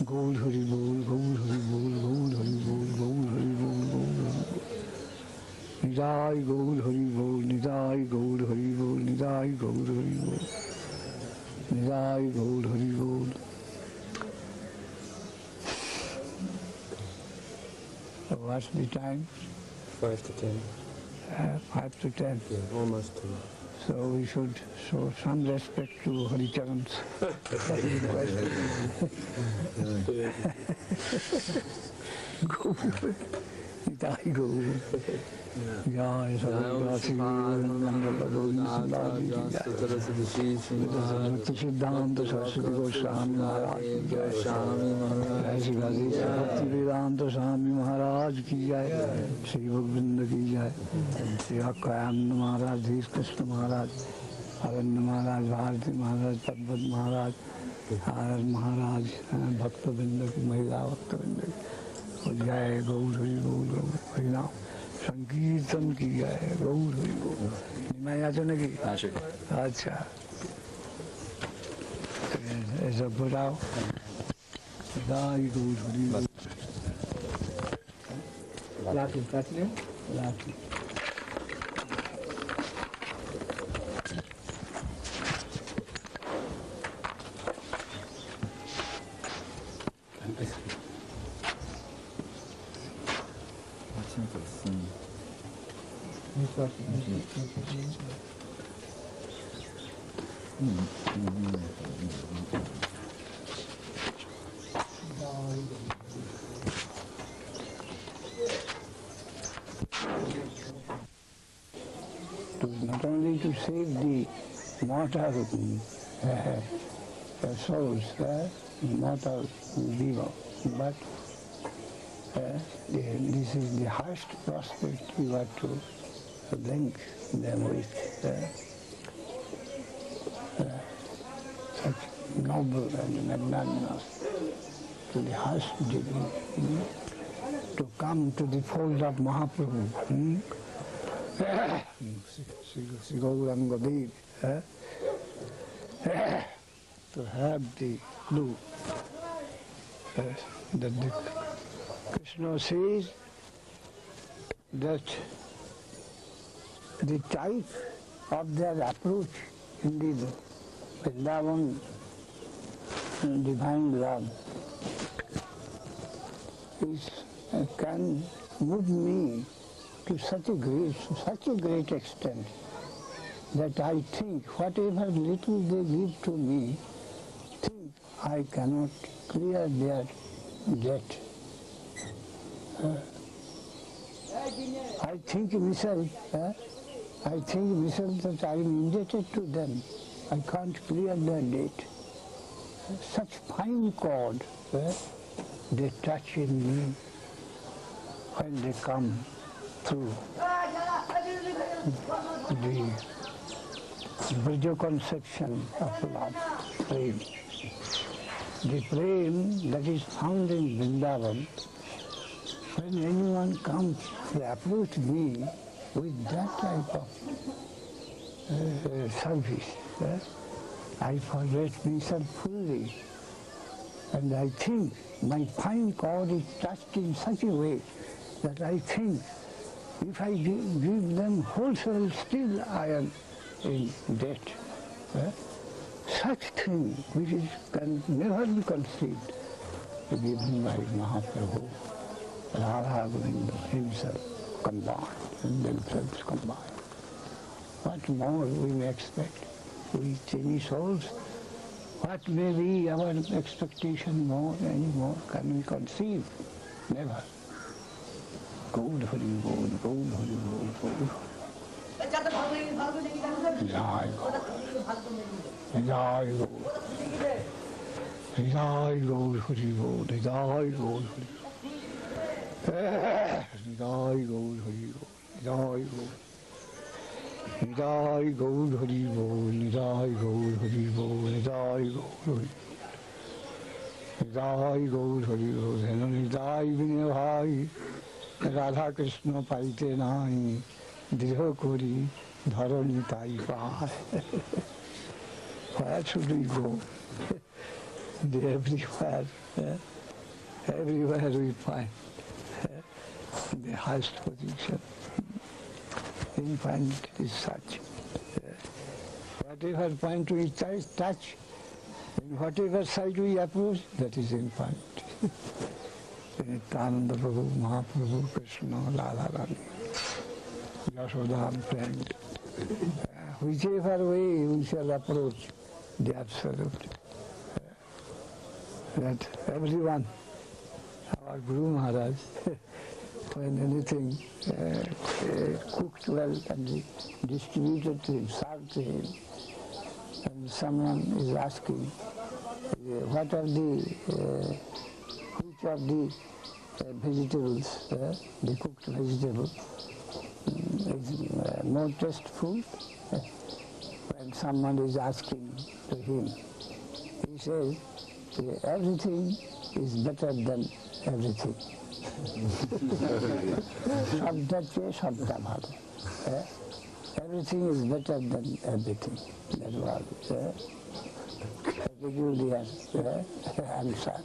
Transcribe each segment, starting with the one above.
गौर हरि बोल, गौर हरि बोल, गौर हरि बोल, गौर हरि बोल, गौर हरि बोल। निताय गौर हरि बोल, निताय गौर हरि बोल, निताय गौर हरि बोल, निताय गौर हरि बोल। What's the time? 5 to 10. 5 to 10. Yeah, almost 2. So we should show some respect to Haricharans. Go. Nitai go. Jai Sarvati Siddhanta Saraswati Goswami Maharaj ki jai. Jai Shri Bhaktivedanta Swami Maharaj ki jai. Shri Bhagavanda ki jai. Shri Akayanda Maharaj, Dhir Krishna Maharaj, Aranya Maharaj, Bharati Maharaj, Tabbat Maharaj, Arad Maharaj, Bhakta Binda ki, Mahila Bhakta Binda ki. जय गौर हरि बोल, हरि नाम संकीर्तन की जय, गौर हरि बोल। मैं यहाँ तो नहीं की। अच्छा ऐसा बताओ। जय गौर हरि बोल। लाठी लाठी not only to save the mortal souls, mortal people, but this is the highest prospect you have to link them with. Such noble and magnanimous to the highest degree, to come to the fold of Mahaprabhu. Sri Gauranga Dev, to have the clue that the Krishna says that the type of their approach in the Vrindavan divine love can move me to such a great extent that I think whatever little they give to me, think I cannot clear their debt. I think myself that I am indebted to them. I can't clear their debt. Such fine chord they touch in me when they come through the Braja conception of love, prem. The prem that is found in Vrindavan, when anyone comes to approach me with that type of service, I forget myself fully, and I think my fine chord is touched in such a way that I think if I give them wholesale, still I am in debt. Such thing which can never be conceived, given by Mahaprabhu, Radha Govinda himself combined, and themselves combined. What more we may expect? We tiny souls, what may be our expectation more, any more, can we conceive? Never. Gaur Hari Bol, Gaur Hari Bol, Gaur Hari. Jai Gaur. Jai Gaur. Jai Gaur Hari Bol, Jai Gaur Hari. Jai Gaur Hari Bol, Jai Gaur. Jai Gaur Hari Bol, Jai Gaur Hari Bol, Jai Gaur Hari. Jai Gaur Hari Bol, Jai Bine Bhai, Radha Krishna paite nahi, Driha Kori, Dharani Tai Pai. Where should we go? everywhere, everywhere we find the highest position. Infinite is such. Whatever point we touch, in whatever side we approach, that is infinite. Nityananda Prabhu, Mahaprabhu, Krishna, Radharani, Yashoda, friend. Whichever way we shall approach the Absolute. That everyone, our Guru Maharaj, when anything cooked well and distributed to him, served to him, and someone is asking, what are which of the vegetables, the cooked vegetable, is more tasteful? When someone is asking to him, he says, everything is better than everything. Everything is better than everything. That was a peculiar answer.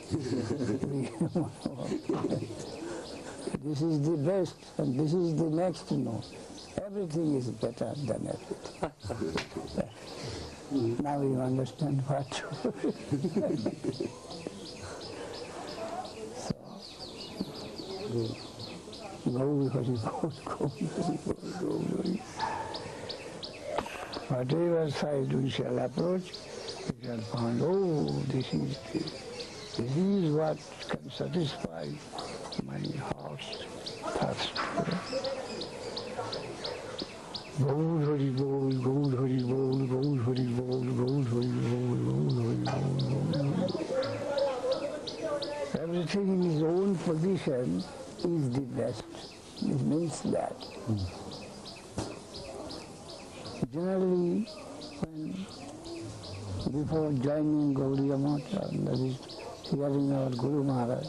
This is the best and this is the next. No. Everything is better than everything. Now you understand what. Go, whatever side we shall approach, we shall find, oh, this is what can satisfy my heart's thirst. Gold, Hari Bol, Gold, Hari Bol, Gold, Hari Bol, Gold, Hari Bol, Gold, Hari Bol. Everything in his own position is the best. It means that. Generally, before joining Gaudiya Math, that is hearing our Guru Maharaj,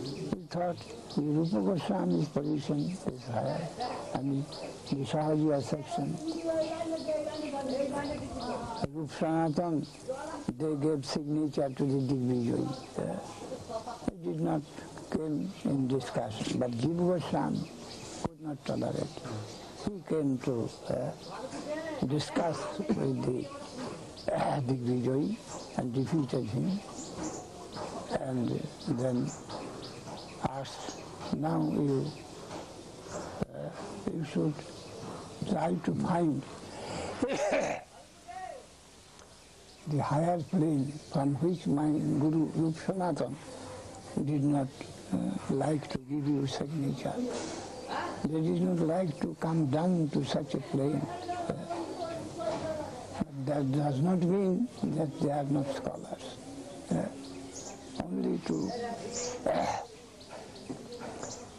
we thought the Rupa Goswami's position is higher, and the Sahajiya section. Rup Sanatan, they gave signature to the Digvijay. It did not came in discussion, but Jiva Goswami could not tolerate. He came to discuss with the Digvijay and defeated him, and then asked, now you should try to find the higher plane from which my Guru Rup Sanatan did not like to give you signature. They did not like to come down to such a plane. But that does not mean that they are not scholars. Only to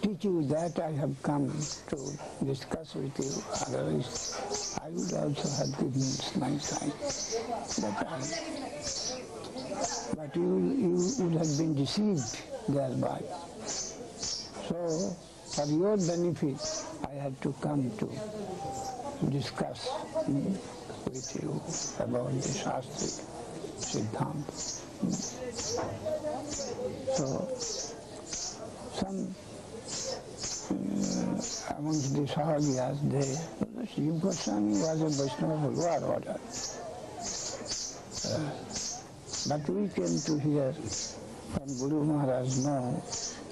teach you that I have come to discuss with you. Otherwise, I would also have given my sign. But you would have been deceived thereby. So, for your benefit, I had to come to discuss with you about the Shastric Siddhanta. So, some amongst the Sahajiyas, Jiva Goswami was a Vaishnava of lower order. But we came to hear from Guru Maharaj, no,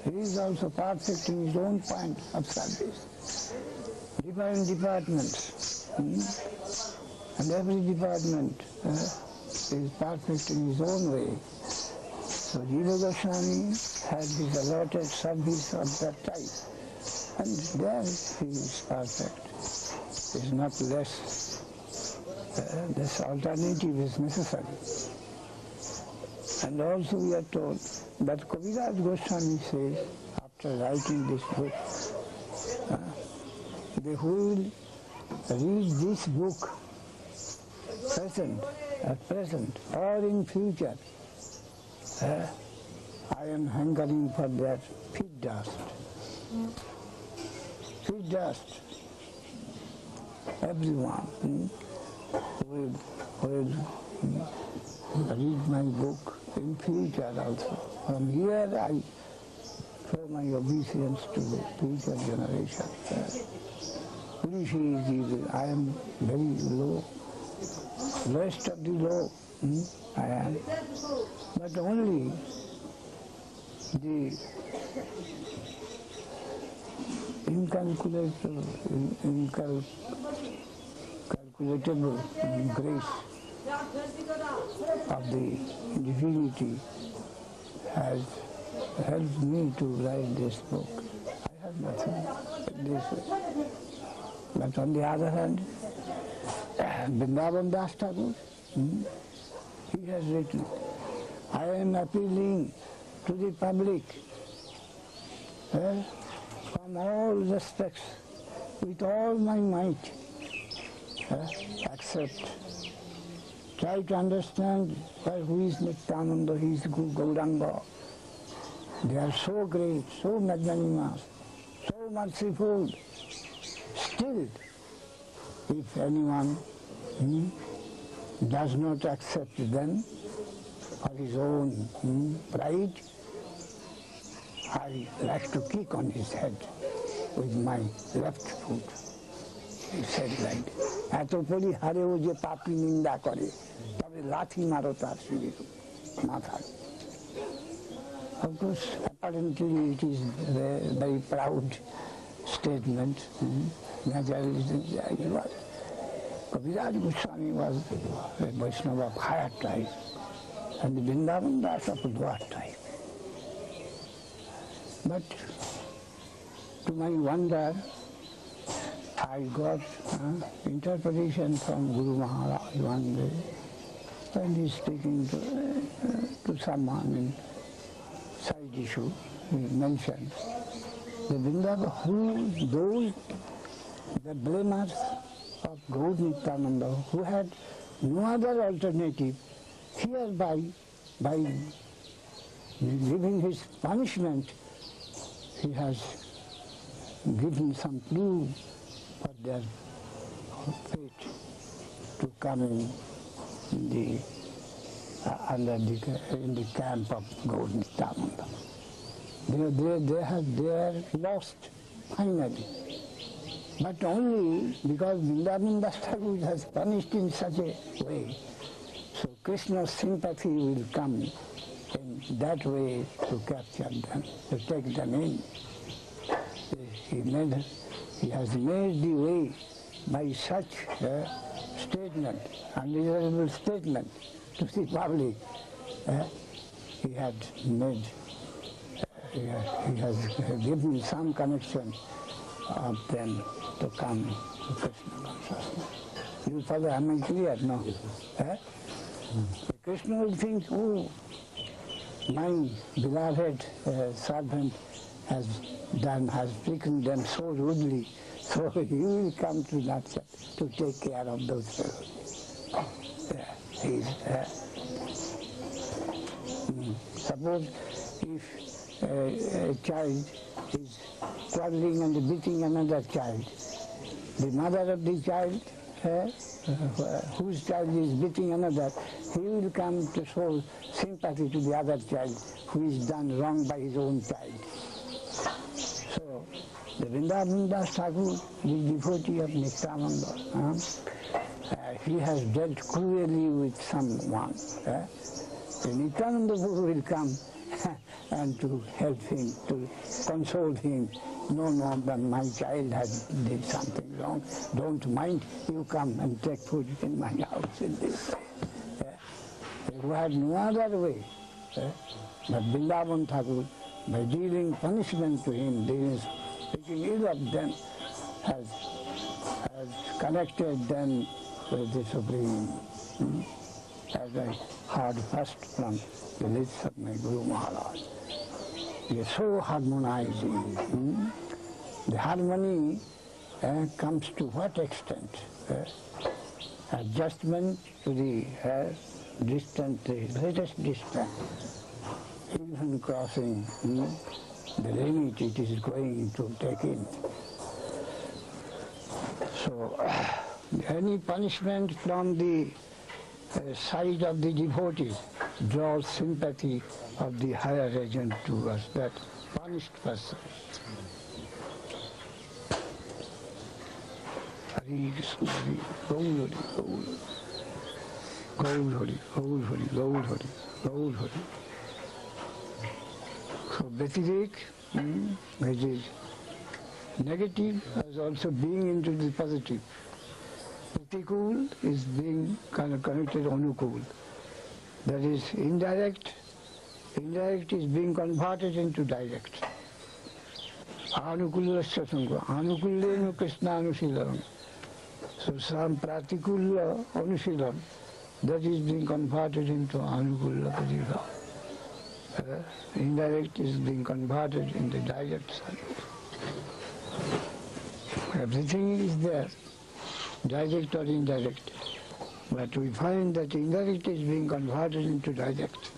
he is also perfect in his own point of service. Different departments, and every department is perfect in his own way. So Jiva Goswami had his allotted service of that type, and there he is perfect. It is not less. This alternative is necessary. And also we are told that Kaviraj Goswami says, after writing this book, they who will read this book at present or in future, I am hankering for their feet dust. Feet dust. Everyone will read my book in future also. From here I show my obeisance to the future generation. Rishi is evil. I am very low, lowest of the low. I am. But only the incalculable grace of the divinity has helped me to write this book. I have nothing but this. But on the other hand, Vrindavan Das Thakur, he has written, I am appealing to the public from all respects, with all my might, accept. Try to understand who is Nityananda, who is Gauranga. They are so great, so magnanimous, so merciful. Still, if anyone does not accept them for his own pride, I like to kick on his head with my left foot. He said like, এত পরি হারেও যে পাপী নিন্দা করে তবে লাথি মারো তার শিরে মাথায়. Of course, apparently it is a very proud statement. Kaviraj Goswami was a Vaishnava of higher type and the Vrindavan Das of lower type. But to my wonder, I got interpretation from Guru Maharaj one day when he is speaking to someone in side issue. He mentioned the Vrindavan, the blamers of Gaur Nityananda, who had no other alternative, hereby, by giving his punishment, he has given some clue for their fate to come in the camp of Gaur Nityananda. They are lost finally. But only because Vrindavan Das Thakur has punished in such a way. So Krishna's sympathy will come in that way to capture them, to take them in. He has made the way by such a statement, undesirable statement to the public. He has given some connection of them to come to Krishna consciousness. You follow, am I clear? No. Krishna will think, oh, my beloved servant has taken them so rudely, so he will come to Natsha to take care of those fellows. Suppose if a child is quarreling and beating another child, the mother of the child, whose child is beating another, he will come to show sympathy to the other child who is done wrong by his own child. So, the Vrindavan Das Thakur, the devotee of Nityananda, he has dealt cruelly with someone. The Nityananda Guru will come and to help him, to console him. No, my child has did something wrong. Don't mind, you come and take food in my house in this way. Who had no other way. But Vrindavan Thakur, by dealing punishment to him, speaking ill of them, has connected them with the Supreme. As I heard first from the lips of my Guru Maharaj. They are so harmonizing. The harmony comes to what extent? Adjustment to the distance, the greatest distance, even crossing the limit it is going to take in. So, any punishment from the side of the devotee draws sympathy of the higher agent towards that punished person. Hari Krishna, Hari, Gaur Hari, Gaur Hari, Gaur Hari, Gaur Hari, Gaur Hari. So Vyatirik, which is negative, is also being into the positive. Pratikul is being connected Anukul. That is indirect. Indirect is being converted into direct. Anukulasya sangha. Anukullenu Krishna Anusilam. So some Pratikulla Anusilam, that is being converted into Anukulla Pratikulla. Indirect is being converted into direct side. Everything is there, direct or indirect. But we find that indirect is being converted into direct.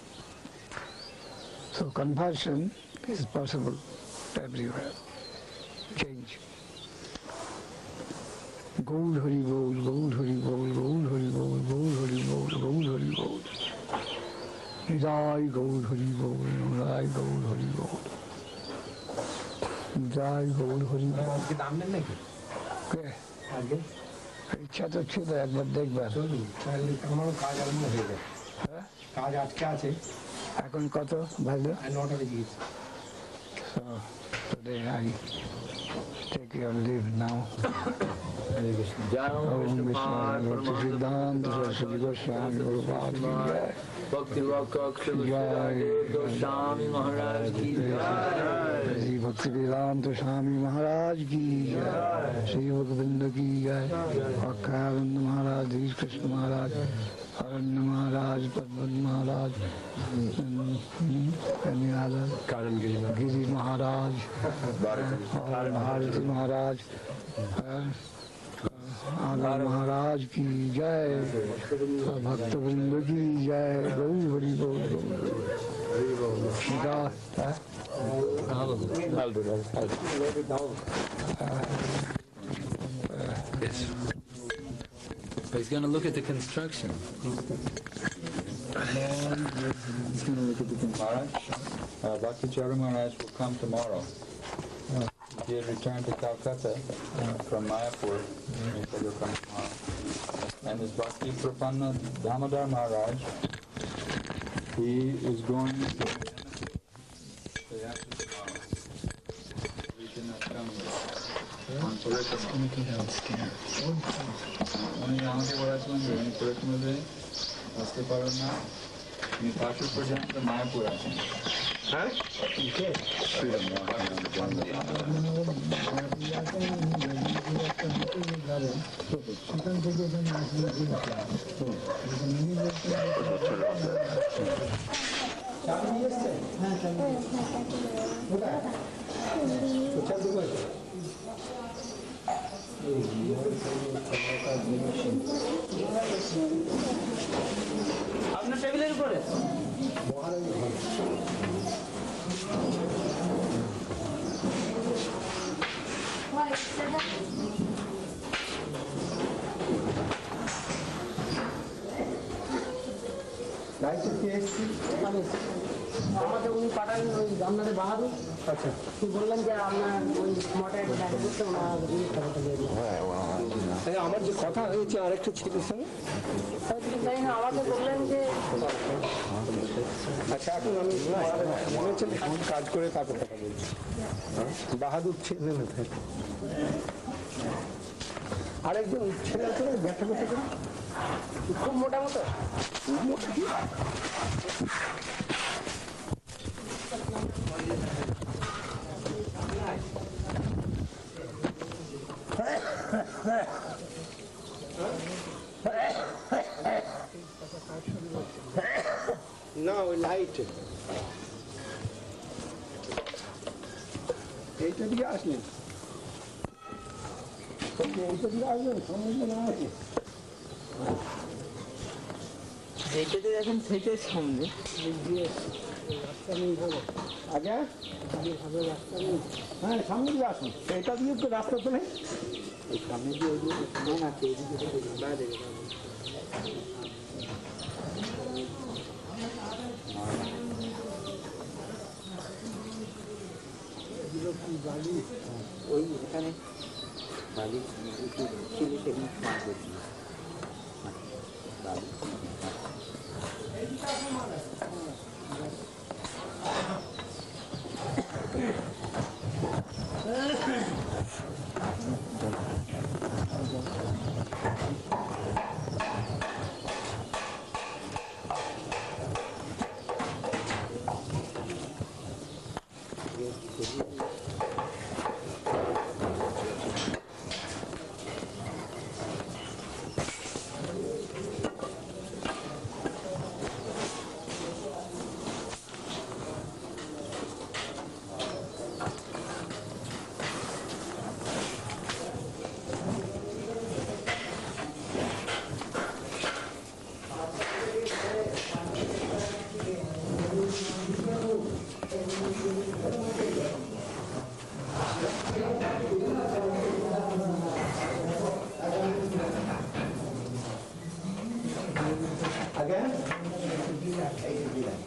So conversion is possible everywhere. Change. Gaur Hari Bol, Gaur Hari Bol, Gaur Hari Bol, Gaur Hari Bol, Gaur Hari Bol. Jai Gaur Hari Bol, Jai Gaur Hari Bol. Jai Gaur Hari Bol. আজকে দাম নেন নাকি কে? আজকে ইচ্ছা তো ছিল একবার দেখবার। চলুন তাহলে আমারও কাজ আরম্ভ হয়ে যায় হ্যাঁ? কাজ আজকে আছে এখন কত ভালো? 9টা বেজে গেছে So today I take your leave now. Om Vishnu Bhakti Siddhanta Saraswati Goswami Prabhupada ki jai. Bhakti Raksha Goswami Maharaj ki jai. Shri Bhakti Vedanta Swami Maharaj ki jai. Shri Bhaktivinda ki jai. Akharanda Maharaj, Hri Krishna Maharaj, Aranya Maharaj, Padma Maharaj, any other, Giri Maharaj, Bharati Maharaj, Aga Maharaj ki jai, Bhaktivinoda ki jai, Gaur Hari Bol, Yes. But he's going to look at the construction. Maharaj, Bhakti Charu Maharaj will come tomorrow. He had returned to Calcutta from Mayapur. He said he'll come tomorrow. And this Bhakti Prapanna Damodar Maharaj, he is going to the after tomorrow. We cannot come on Parikrama. উনি আমাকে বলেছিলেন যে উনি পরিক্রমাতে আসতে পারেন না, উনি পাশে পর্যন্ত মায়াপুর আছেন। হ্যাঁ সেখান থেকে আপনার টেবিলের উপরে আমাকে উনি পাঠালেন ওই আপনাদের বাহাদুর। আচ্ছা তুই বললেন যে আপনার ওই মোটর দেখা করতে ওনার খবরটা দিয়ে দিলাম। আমার যে কথা হয়েছে আরেকটা ছেলের সঙ্গে তাই না আমাকে বললেন যে আচ্ছা এখন আমি মনে হচ্ছে কাজ করে তারপর কথা বলছি বাহাদুর ছেলে না থাকে আরেকজন ছেলে আছে ব্যাখ্যা করতে পারে খুব মোটা মতো না ওই লাইট এইটা দিকে আসলেন এইটা দিকে আসবেন সমস্যা না আছে যেটাতে দেখেন সেইটাই সামনে রাস্তা নেই বলো আগে রাস্তা নেই হ্যাঁ সামনে দিয়ে আসুন এটা দিয়ে তো রাস্তা তো নেই এই সামনে দিয়ে ওইদিকে সমান আছে এইদিকে বাইরে ওই এখানে বালি ছিল সেদিন মাছ করছিল বালি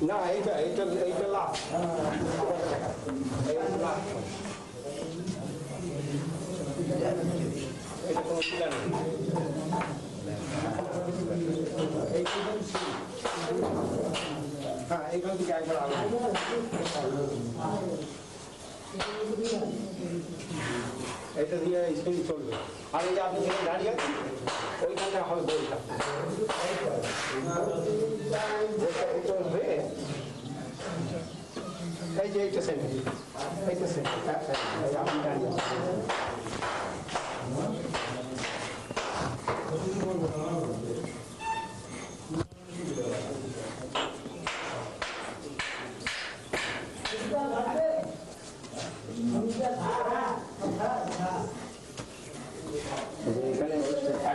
না এইটা এইটা এইটা লাস্ট এটা কোনো ছিল না হ্যাঁ এইখান থেকে একবার আগে এটা দিয়ে স্পিন চলবে আর এই যে আপনি যেখানে দাঁড়িয়ে আছেন ওইখানে হবে বইটা এটা হয়ে এই যে এইটা সেন্টার এইটা সেন্টার আপনি দাঁড়িয়ে আছেন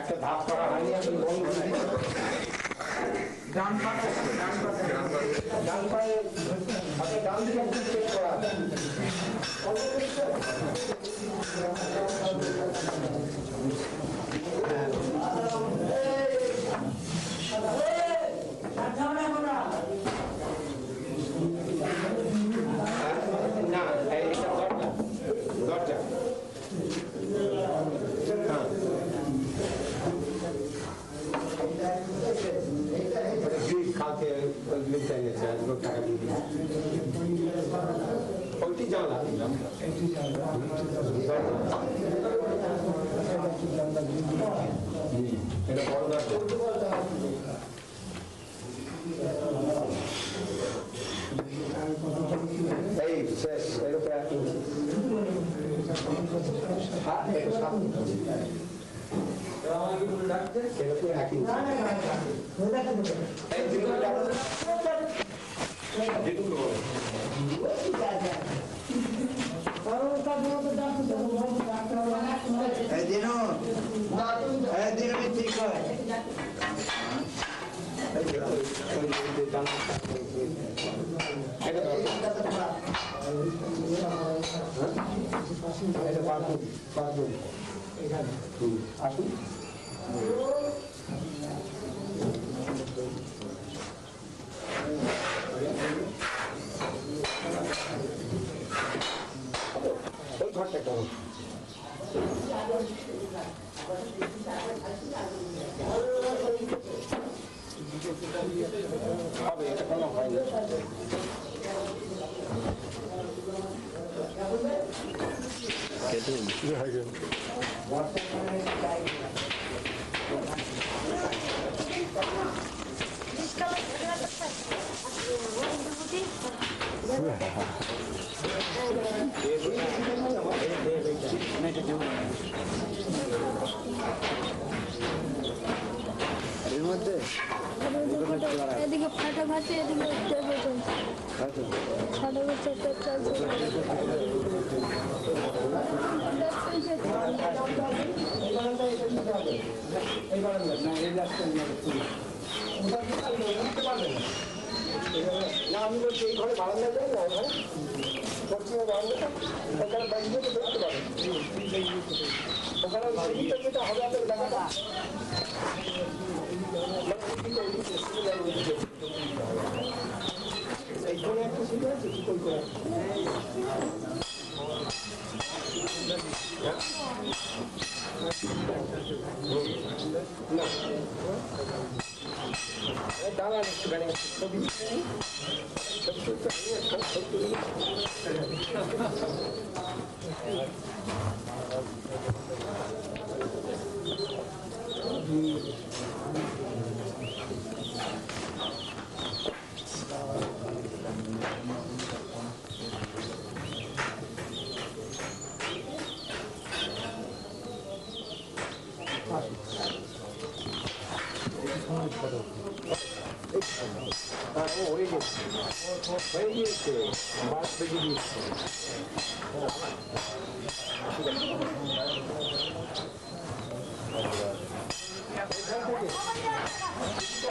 একটা ধাপ করা হয়নি এখন বন্ধ করে ডান পাশে ডান পায়ে ডান দিকে চেক করা না এইটা দরজা কালকে টাকা দিয়ে ওইটি জানলা এটা বড় দরজা এই শেষ এরকম এক ইঞ্চি এরকম এক ইঞ্চি আসুন ওই ঘরটা কেমন হবে এটা কোনো হয় না এর মধ্যে এদিকে ফাটাফাটি এদিকে টেবিল চলছে ফাটাফাটি চলছে না আমি বলছি এই ঘরে বারান্দা যাই না ওখানে পশ্চিমে বারান্দাটা ওখানে বাইরে দেখতে পাবেন ওখানে যেটা হবে আপনার দেখাটা এই কোনে একটা সিট আছে কি করে না দাঁড়ান একটু গাড়ি ছবি হয়ে গিয়েছে বাস বেজে দিয়েছে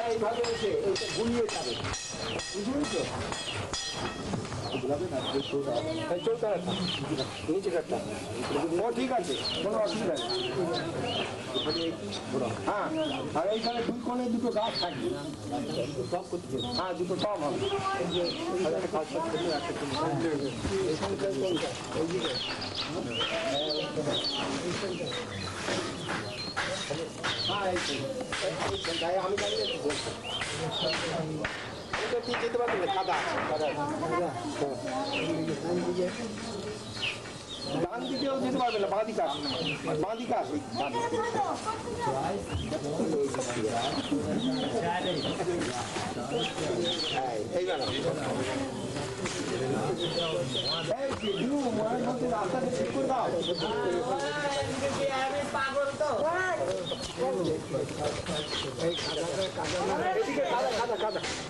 এইভাবে এসে এইটা গুলিয়ে যাবে বুঝলি তো চলতে নিচে কাটটা ও ঠিক আছে কোনো অসুবিধা নেই হ্যাঁ আর এইখানে দুই কোণে দুটো গাছ থাকবে হ্যাঁ দুটো টপ হবে হ্যাঁ আমি জানি বলছি এটা যেতে পারবে না কাদা ডান দিকেও যেতে পারবে না বাঁ দিকে আসবে এই রাস্তাটা ঠিক করে দাও পাগল তো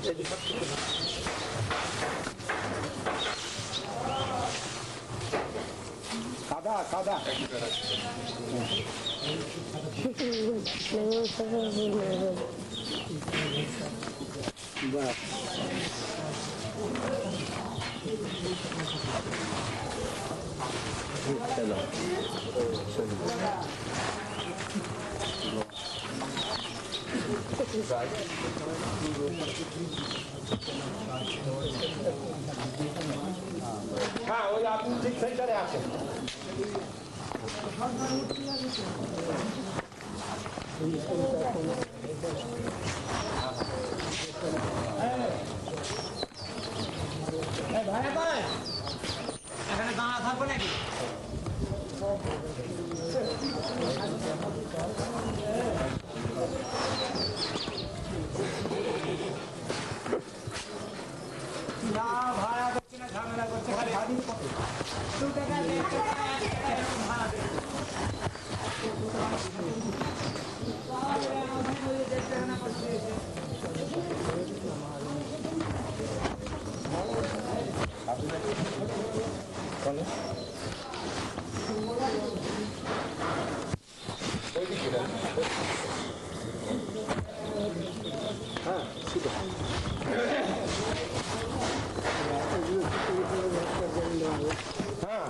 এদিকে কাদা কাদা হ্যাঁ ওই আপনি ঠিক সেন্টারে আছেন ভাড়া করেন এখানে দাঁড়া থাকবো নাকি না ভাড়া করছি না ঝামেলা করছে খালি ভাড়ি কত 2 টাকা 1 টাকা 1 টাকা এরকম ভাড়া দেবে হ্যাঁ হ্যাঁ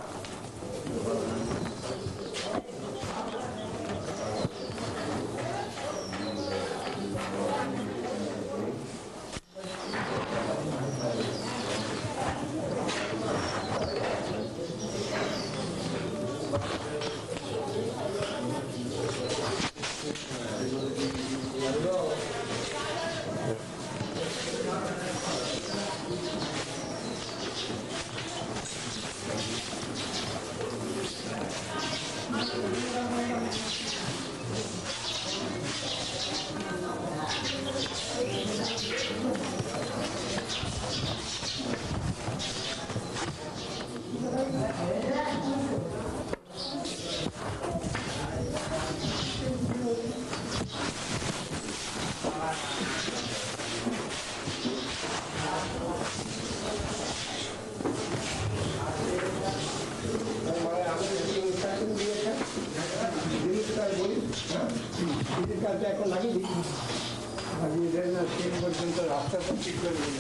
এখন লাগিয়ে দিই লাগিয়ে দেয় না সেই পর্যন্ত রাস্তাটা ঠিক করে দিই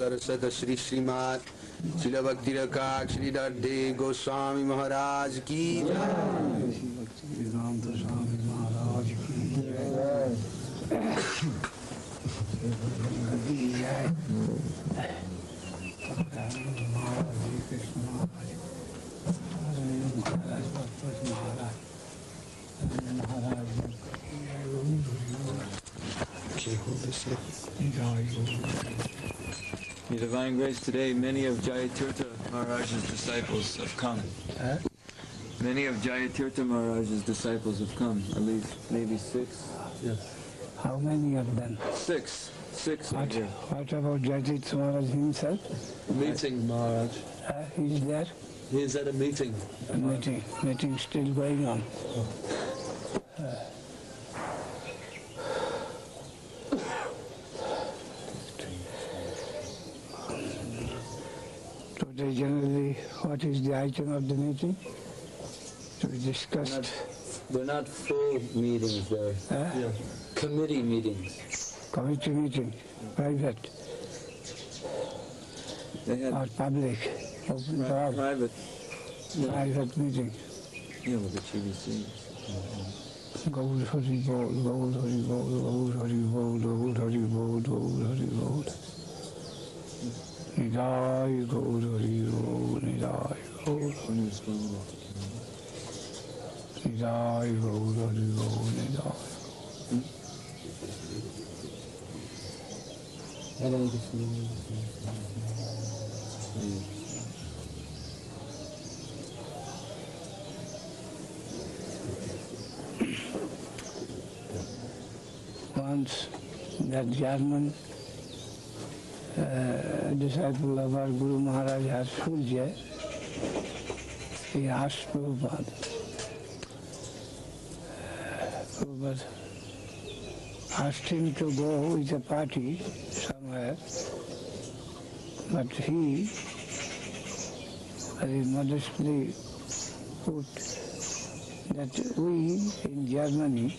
दरसद श्री श्रीमान श्रील भक्ति रका श्रीधर दे गोस्वामी महाराज की Your Divine Grace, today many of Jayatirtha Maharaj's disciples have come. Many of Jayatirtha Maharaj's disciples have come, at least maybe 6. Yes. How many of them? 6. 6 are here. What about Jayatirtha Maharaj himself? Meeting Maharaj. He's there? He is at a meeting. A meeting still going on. Today generally, what is the item of the meeting? To be discussed. They're not full meetings, they're committee meetings. Committee meeting, private. They had or public, open to all. private. Private meeting. Yeah, with the GBC. Gaur Hari Bol, Gaur Hari Bol, Gaur Hari Bol, Gaur Hari Bol, Gaur Hari Bol. Nidai Gaur Hari Bol, Nidai Gaur. Nidai Gaur Hari Bol, Nidai. Once that German disciple of our Guru Maharaj Surya, he asked Prabhupada. Prabhupada asked him to go with a party somewhere, but he very modestly put that we in Germany,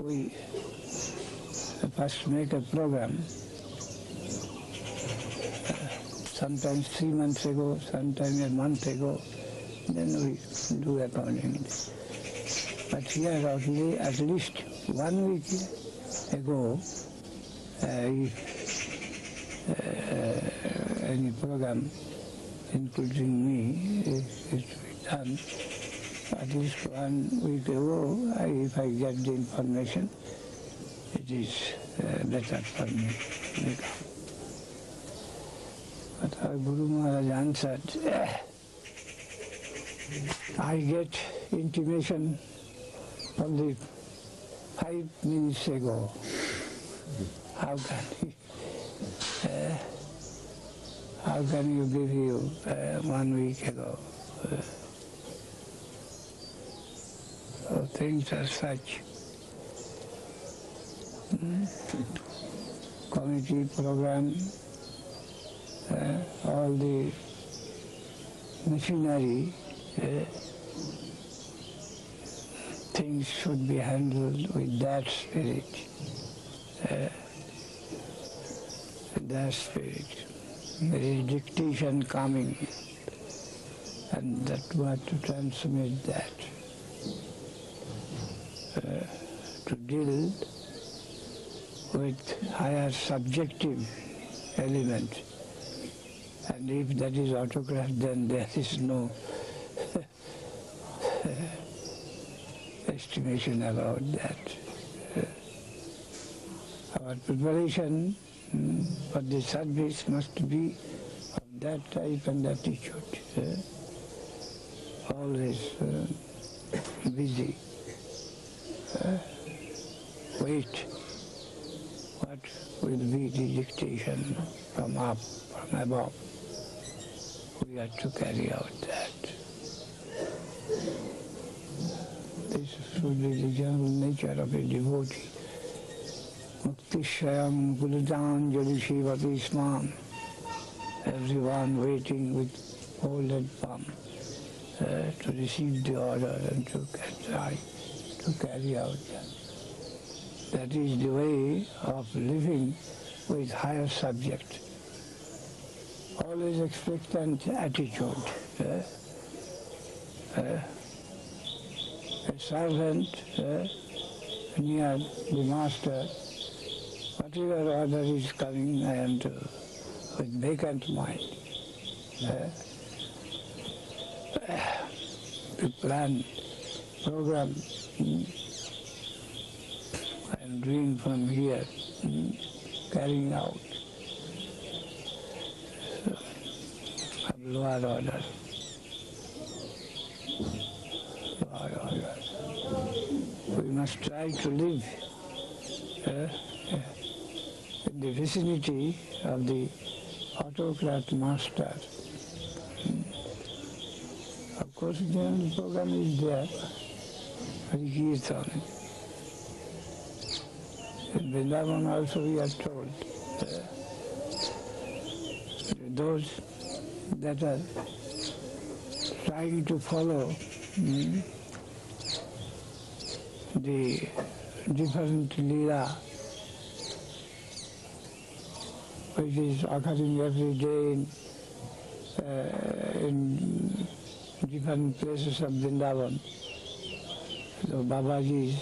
we first make a program, sometimes 3 months ago, sometimes a month ago, then we do accordingly. But here only at least 1 week ago, any program including me is done, at least 1 week ago, if I get the information, it is better for me. But our Guru Maharaj answered, I get intimation only 5 minutes ago. How can you give you 1 week ago? So things are such. Committee program, all the machinery, things should be handled with that spirit. That spirit. There is dictation coming, and that what to transmit that. To deal with higher subjective element. And if that is autographed, then there is no estimation about that. our preparation for the service must be of that type and attitude. Always busy. Wait what will be the dictation from up, from above. We have to carry out that. This should be the general nature of a devotee. Muktishayam Guludanjali Shivati Sman. Everyone waiting with folded palm to receive the order and to carry out that. That is the way of living with higher subject. Always expectant attitude. A servant near the master, whatever order is coming, I am to, with vacant mind, to plan, program, and doing from here, carrying out of lower order. We must try to live in the vicinity of the autocrat master. Of course, the general program is there, Hari-Kirtan. In Vrindavan also we are told those that are trying to follow the different leela which is occurring every day in different places of Vrindavan. So Babaji is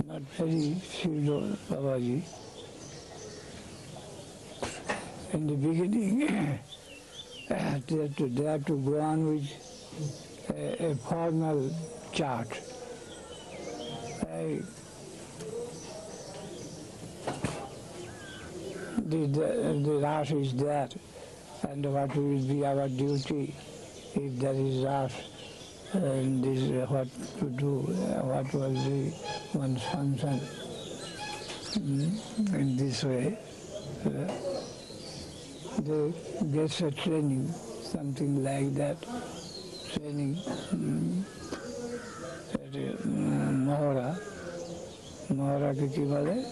not very pseudo Babaji. In the beginning, they have to go on with a formal chart. The rush is there, and what will be our duty if there is rush, and this what to do, what will be one's function. In this way, they get a training, something like that, training Mohara. Mohara ke ki bole?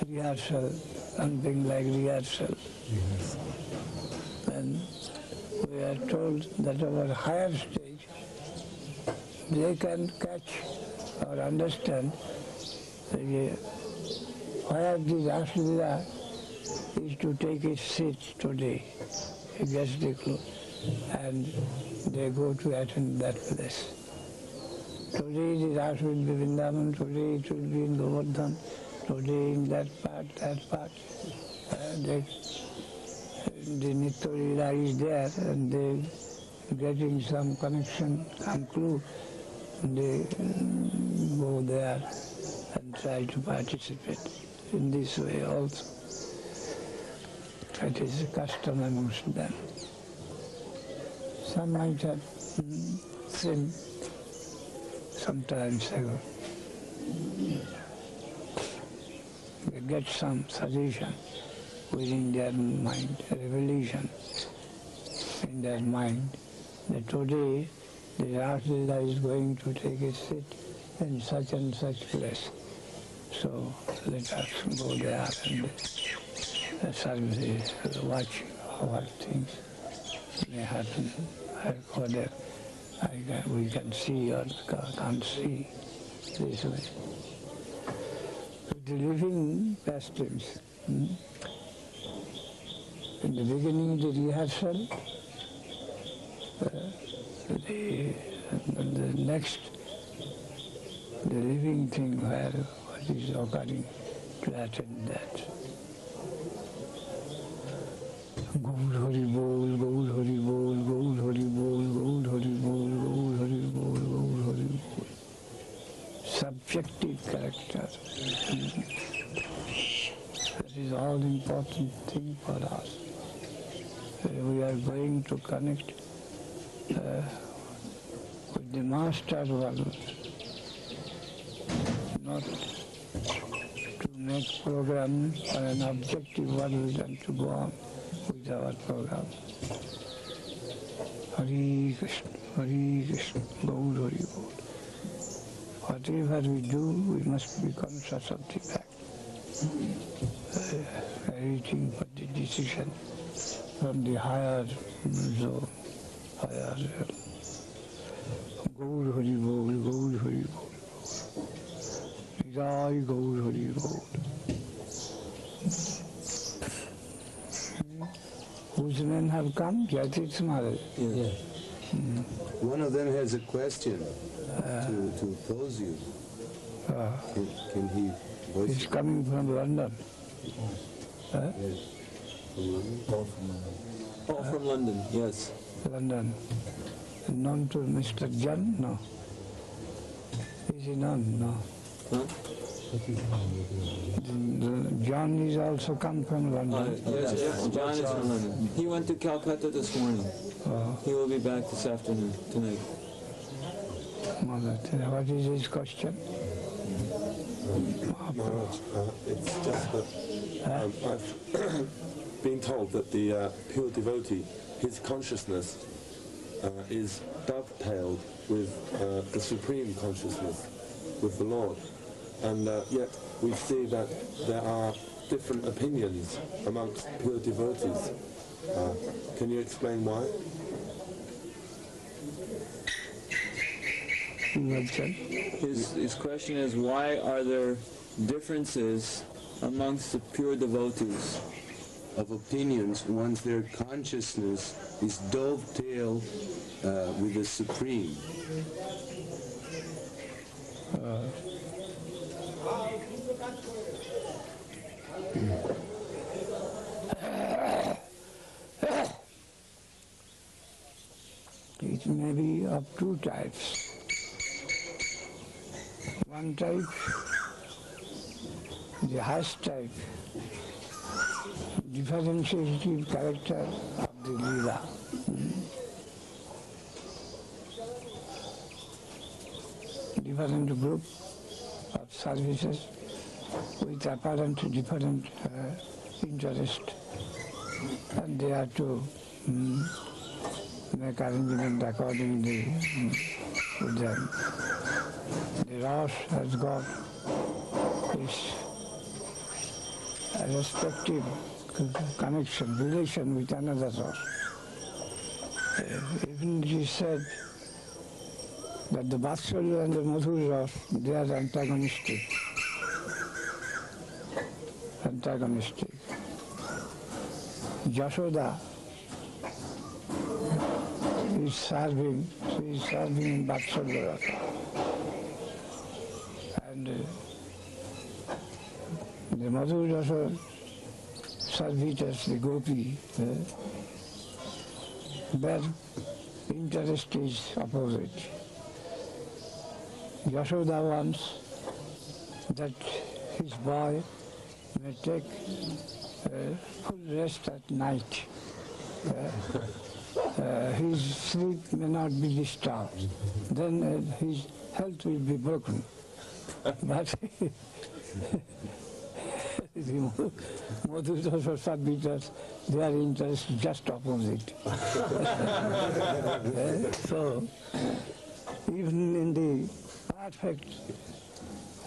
Rehearsal, something like rehearsal. Yes. And we are told that our higher stage, they can catch or understand where the Raslila is to take its seat today. He gets the clue and they go to attend that place. Today the Ras will be Vrindavan, today it will be in Govardhan, today in that part. The Nitya Leela is there and they getting some connection, some clue. They go there and try to participate in this way also. It is a custom amongst them. Some might have seen sometimes ago. They get some suggestion within their mind, a revelation in their mind that today the Raslila is going to take a seat in such and such place. So let us go there and service, watch what things may happen. Whether we can see or can't see this way. The living pastimes. In the beginning, the rehearsal, the next, the living thing where what is occurring to attend that. Gaur Hari Bol, Gaur Hari Bol, Gaur Hari Bol, Gaur Hari Bol, Gaur Hari Bol, Gaur Hari Bol. Subjective character. is all important thing for us. We are going to connect with the master world, not to make program for an objective world and to go on with our program. Hare Krishna, Hare Krishna, Gaur Hari Gaur. Whatever we do, we must be conscious of the fact. Everything but the decision from the higher zone, higher realm. Gaur Hari Gaur, Gaur Hari Gaur. Jai Gaur Hari Gaur. Whose men have come? Jaitirth Maharaj. Yeah. One of them has a question to pose you. Can he voice He's it? coming from London. Yes. From London? Oh, from London, yes. London. Known to Mr. John? No. Is he known? No. Huh? John is also come from London. Yes, John is from London. He went to Calcutta this morning. He will be back this afternoon, tonight. What is his question? Maharaj, it's just that I've been told that the pure devotee, his consciousness is dovetailed with the supreme consciousness, with the Lord. And yet we see that there are different opinions amongst pure devotees. Can you explain why? His question is, why are there differences amongst the pure devotees? Of opinions once their consciousness is dovetailed with the Supreme. It may be of two types. One type, the highest type, differentiative character of the Leela. Different group of services with apparent different interest, and they are to make arrangement accordingly with them. The Rasa has got its respective connection, relation with another Rasa. Even it is said that the Vatsalya and the Madhur Rasa, they are antagonistic. Yashoda is serving Vatsalya Rasa. And the Madhur Rasa servitors, the Gopi, their interest is opposite. Yashoda wants that his boy may take full rest at night. His sleep may not be disturbed. Then his health will be broken. But the Madhur servitors, their interest is just opposite. So, even in the perfect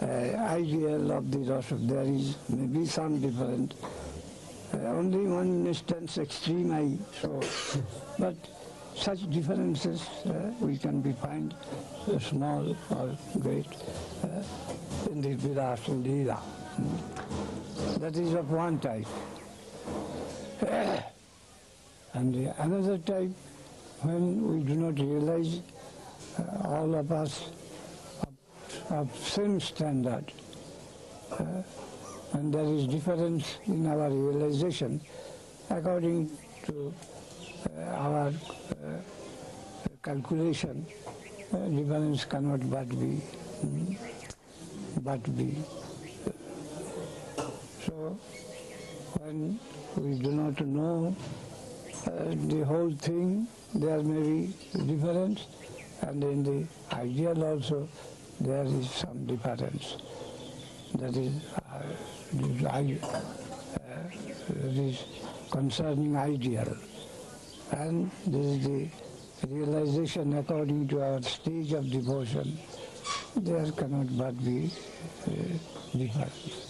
ideal of the Rasa, there is maybe some difference. Only one instance extreme I saw, but such differences we can be find small or great in the Vilas and Leela. That is of one type. And the another type, when we do not realize all of us of same standard, and there is difference in our realization according to our calculation. Difference cannot but be. So when we do not know the whole thing, there may be difference, and in the ideal also there is some difference. That is concerning ideal. And this is the realization according to our stage of devotion. There cannot but be difference.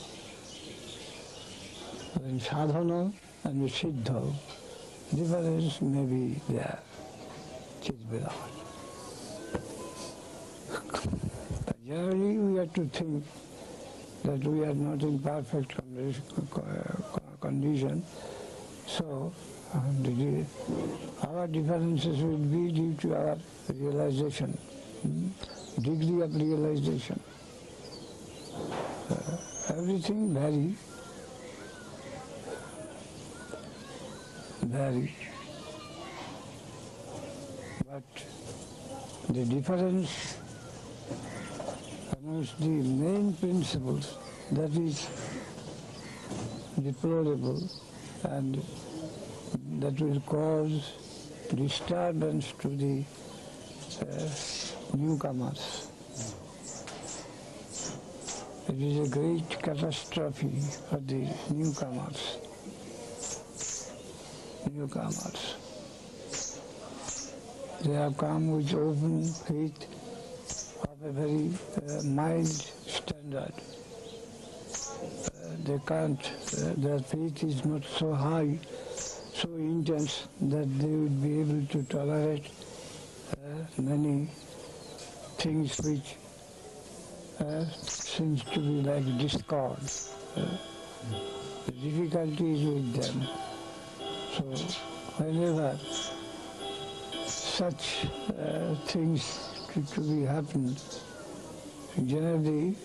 In sadhana and in siddha, difference may be there, Chidvirat. But generally we have to think that we are not in perfect condition, so our differences will be due to our realization, degree of realization. Everything varies. But the difference amongst the main principles, that is deplorable, and that will cause disturbance to the newcomers. It is a great catastrophe for the newcomers. They have come with open faith of a very mild standard. They can't, their faith is not so high, so intense that they would be able to tolerate many things which seems to be like discord. The difficulty is with them. So whenever such things to be happened, generally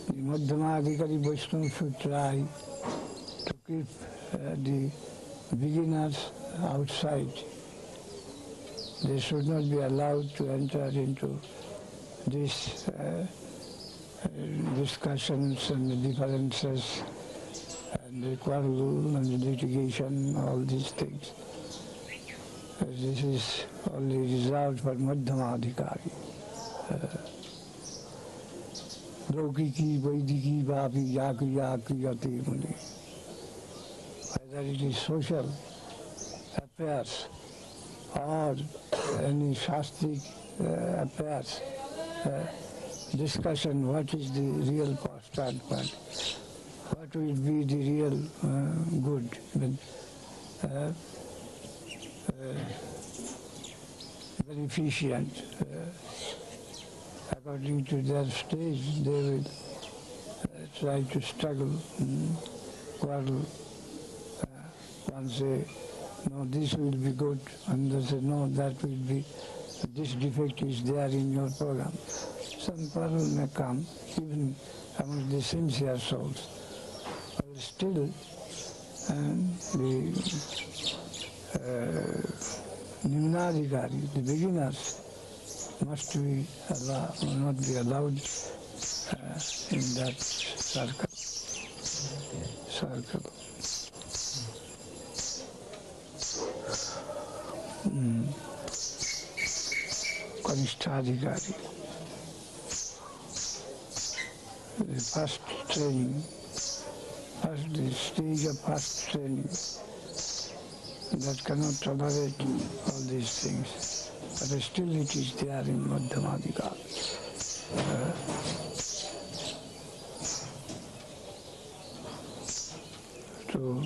the Madhyamadhikari Vaishnava should try to keep the beginners outside. They should not be allowed to enter into these discussions and the differences and the quarrel and the litigation, all these things. This is only reserved for Madhyamadhikari. Laukiki, Vaidiki, Vapi, Yakriya, Kriyati, Muni. Whether it is social affairs or any Shastric affairs, discussion, what is the real standpoint, what will be the real good, beneficent. According to their stage, they will try to struggle, quarrel. One say, no, this will be good, and they say, no, that will be, this defect is there in your program. Some quarrel may come, even among the sincere souls. But still, the Nimnadhikari, the beginners, must be not be allowed in that circle. Kanishtadhikari. The first training, the stage of first training, that cannot tolerate all these things. But still it is there in Madhyamadhikari. To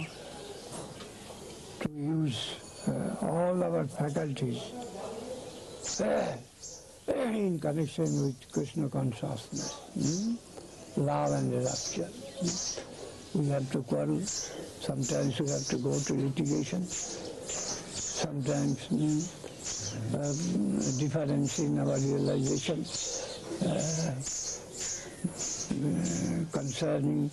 use all our faculties in connection with Krishna consciousness, love and rapture. We have to quarrel, sometimes we have to go to litigation, sometimes difference in our realization concerning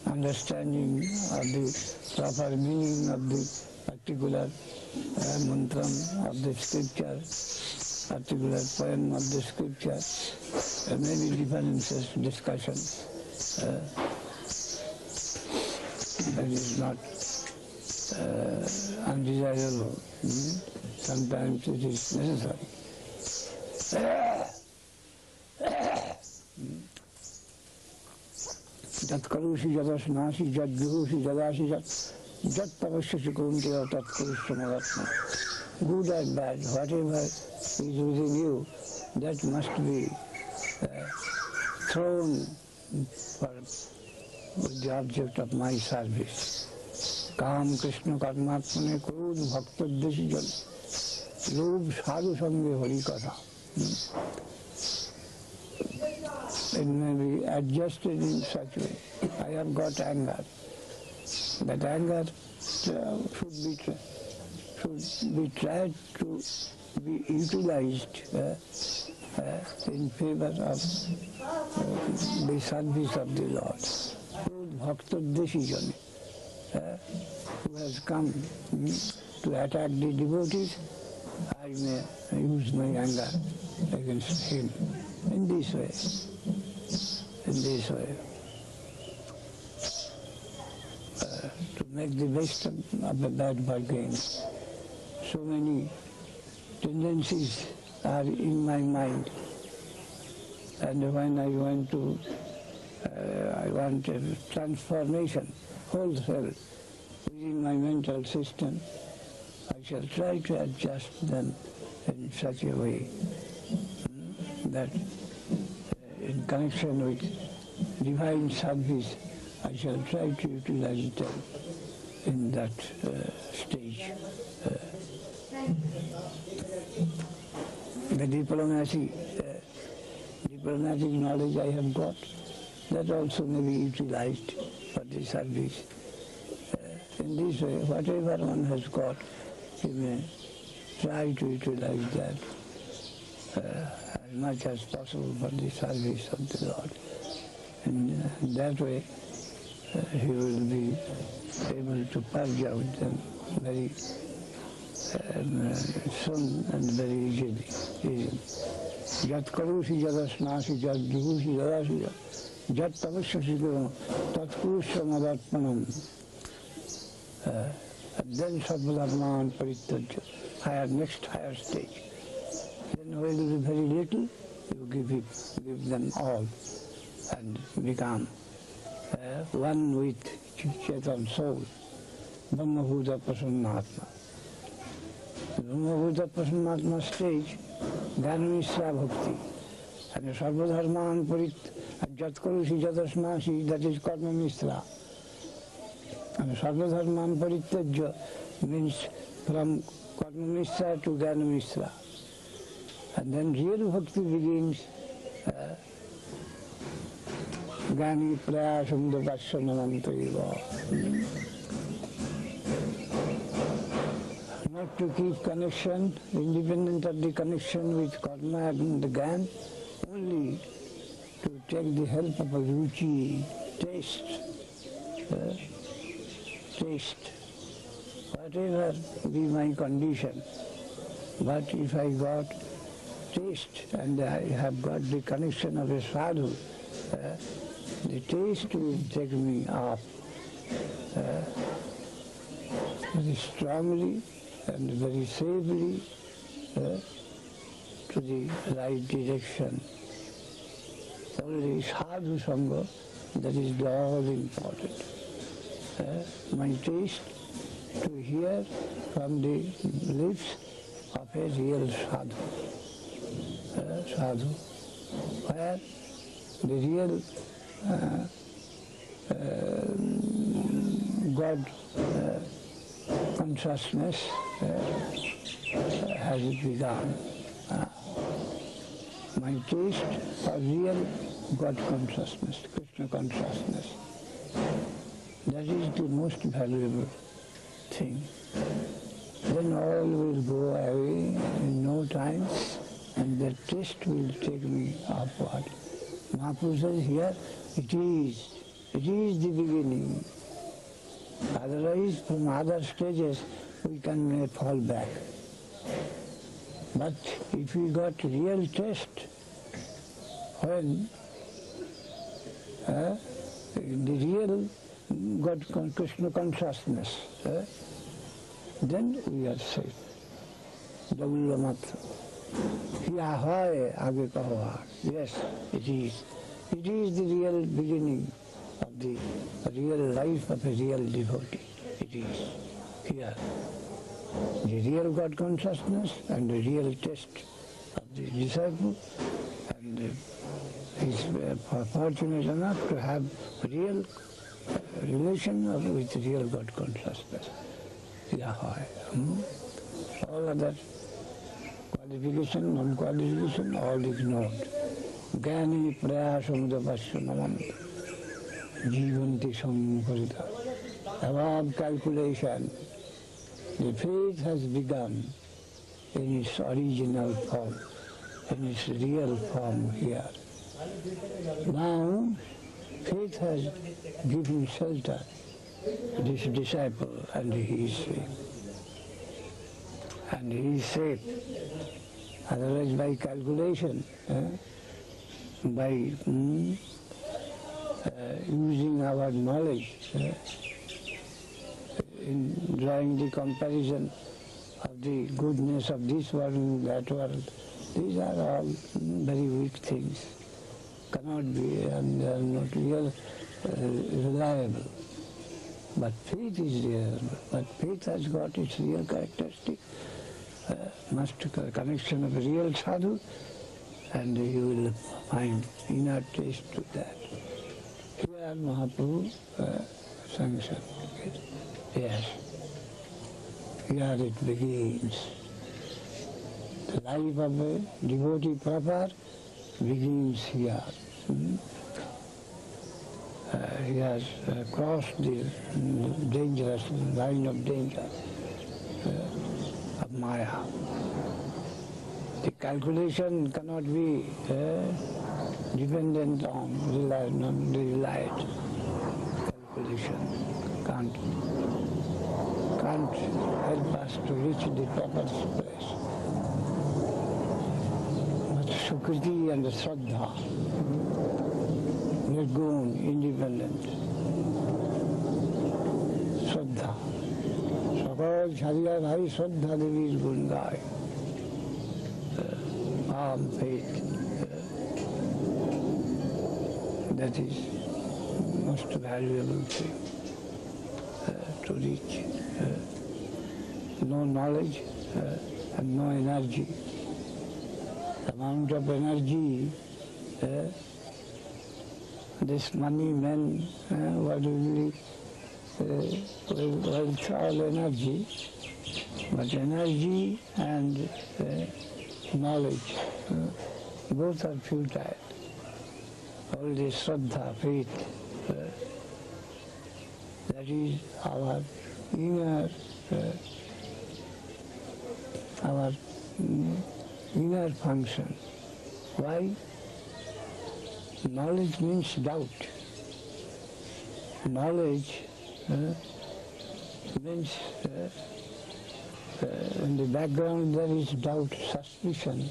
understanding of the proper meaning of the particular mantram of the scripture, particular poem of the scripture. There may be differences, discussions. But is not undesirable. Sometimes it is necessary. Jat karusi jadasnasi jat juhusi jadasi jat tavasya kunti tat kurusamaratma. Good and bad, whatever is within you, that must be thrown for the object of my service. Kam Krishna Karmatmane Krud Bhakta Decision. Lobh sadhu sange hari katha. It may be adjusted in such a way. I have got anger. That anger should be tried to be utilized in favor of the service of the Lord. Krud Bhakta Decision. Who has come to attack the devotees, I may use my anger against him in this way. To make the best of a bad bargain. So many tendencies are in my mind, and when I want a transformation, wholesale, within my mental system, I shall try to adjust them in such a way that in connection with divine service, I shall try to utilize them in that stage. The diplomatic knowledge I have got, that also may be utilized for the service. In this way, whatever one has got, he may try to utilize that as much as possible for the service of the Lord. And that way, he will be able to purge out them very soon and very easily. Jat karusi jadasnasi jat juhusi jadasi jat tavasyasi tat kurusamaratmanam. And then Sarvadharman Parityajya, next higher stage. Then when it is very little, you give them all and become one with Chetan soul, Brahmabhuta Prasanatma. Brahmabhuta Prasanatma stage, Dhanamisra Bhakti. And Sarvadharman Parityajya, Jat Karusi Jadasnasi, that is Karma Misra. And Sarvadharman Parityajya means from Karma Misra to Jnana Misra. And then real bhakti begins, Gani Prayasam Dapasyanamantaiva. Not to keep connection, independent of the connection with karma and the Gyan, only to take the help of a ruchi, taste. Whatever be my condition, but if I got taste and I have got the connection of a sadhu, the taste will take me up very strongly and very safely to the right direction. Only sadhu sangha, that is the all important. My taste to hear from the lips of a real sadhu. Where the real God consciousness has begun. My taste for real God consciousness, Krishna consciousness. That is the most valuable thing. Then all will go away in no time, and the taste will take me upward. Mahaprabhu says here, it is the beginning. Otherwise, from other stages, we can fall back. But if we got real taste, when the real God, Krishna consciousness, then we are safe. Double matra. Yes, it is. It is the real beginning of the real life of a real devotee. It is here. The real God consciousness and the real test of the disciple, and he is fortunate enough to have real relation with real God consciousness. All other qualification, non-qualification, all ignored. Gyani prayasam pasyanam jivanti samparita. Above calculation, the faith has begun in its original form, in its real form here. Now, faith has given shelter to this disciple, and he is safe. And he is safe. Otherwise, by calculation, by using our knowledge, in drawing the comparison of the goodness of this world and that world, these are all very weak things, cannot be, and they are not real, reliable. But faith is reliable. But faith has got its real characteristic, must connection of a real sadhu, and you will find inner taste to that. Here Mahaprabhu sanctioned. Yes, here it begins. The life of a devotee proper begins here. He has crossed the dangerous line of danger of Maya. The calculation cannot be dependent on relied calculation. Can't help us to reach the proper place. But Sukriti and Shraddha, Nirgun, independent. Shraddha. Sakal Chariya Bhai Shraddha Devi's Gun Gai. Faith. That is most valuable thing to reach. No knowledge and no energy. The amount of energy, this money men what really wealth, all energy, but energy and knowledge, both are futile. All this Shraddha, faith, that is our inner function. Why? Knowledge means doubt. Knowledge means in the background there is doubt, suspicion,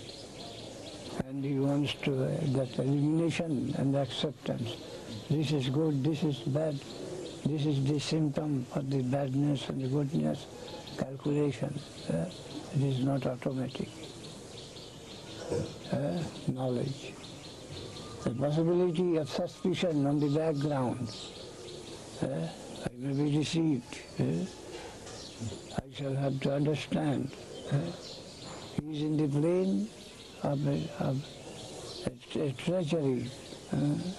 and he wants to that elimination and acceptance. This is good, this is bad, this is the symptom for the badness and the goodness, calculation. It is not automatic. Knowledge. The possibility of suspicion on the background. I may be deceived. I shall have to understand. He is in the plane of a treachery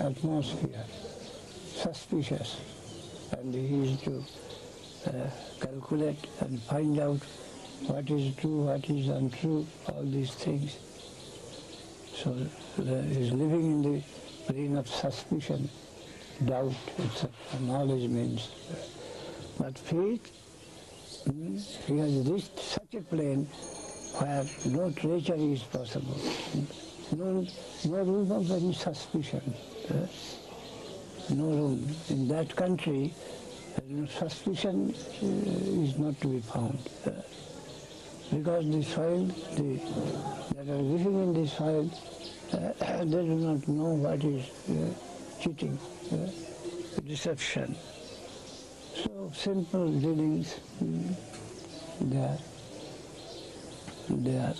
atmosphere, suspicious, and he is to calculate and find out what is true, what is untrue, all these things. So he is living in the plane of suspicion, doubt, etc. Knowledge means. But faith, he has reached such a plane where no treachery is possible, no room of any suspicion, no room. In that country, suspicion is not to be found. Because the soil, that are living in the soil, they do not know what is cheating, deception. So simple readings, they are the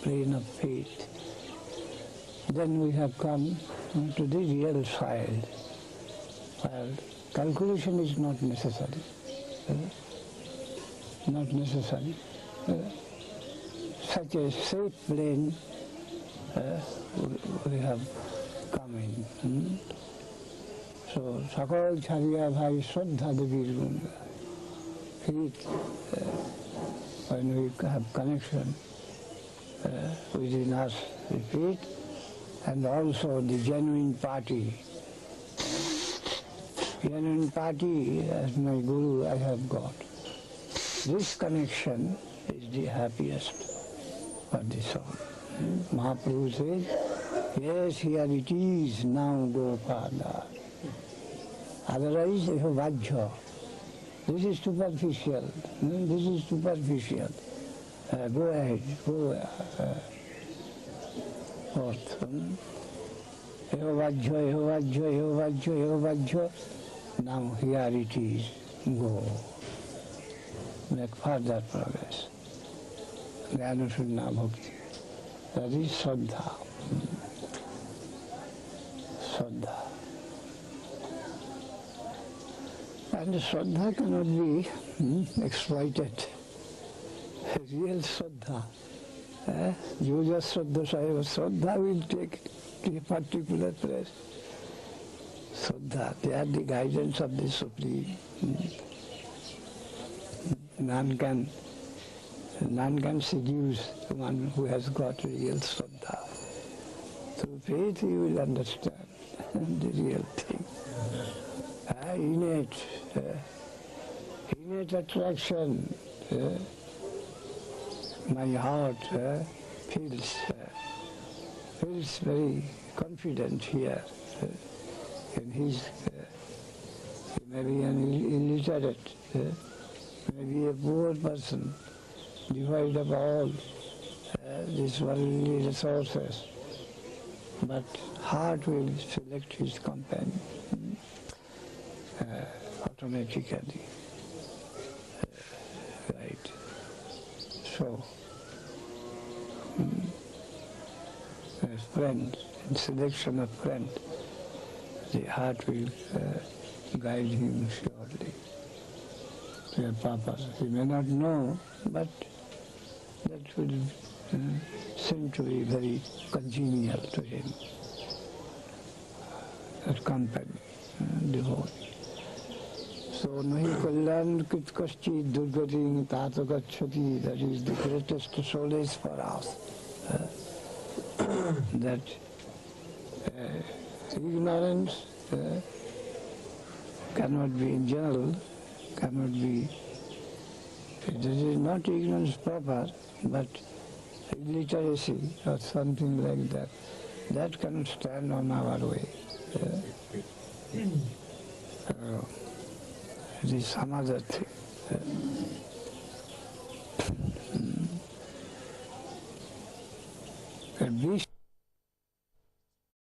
plane of faith. Then we have come to the real field, where calculation is not necessary. Not necessary. Such a safe plane we have come in. So, Sakal Chariya Bhai Shraddha Devi Gunga. Faith, when we have connection within us, the faith, and also the genuine party. Genuine party, as my Guru I have got. This connection is the happiest for the soul. Mahaprabhu says, yes, here it is, now go further. Otherwise, if a vajja, this is superficial, this is superficial. Go ahead, go forth. Eva vajja, now here it is, go. Make further progress. Jnana Shuddha Bhakti. That is Shraddha. Shraddha. And Shraddha cannot be exploited. Real Shraddha. Juja Shraddha Sahib, Shraddha will take to a particular place. Shraddha, they are the guidance of the Supreme. None can seduce one who has got real Shraddha. Through faith you will understand the real thing. Innate attraction. My heart feels very confident here. And he may be an illiterate, maybe a poor person, devoid of all these worldly resources, but heart will select his companion automatically. Right. So, as friends, in selection of friends, the heart will guide him surely to a purpose. He may not know, but that will seem to be very congenial to him. That company, devotee. So, nahi kalyan kit kashchi durgati tato gacchati, that is the greatest solace for us. That ignorance cannot be in general, cannot be, it is not ignorance proper, but illiteracy or something like that, that cannot stand on our way. It is some other thing.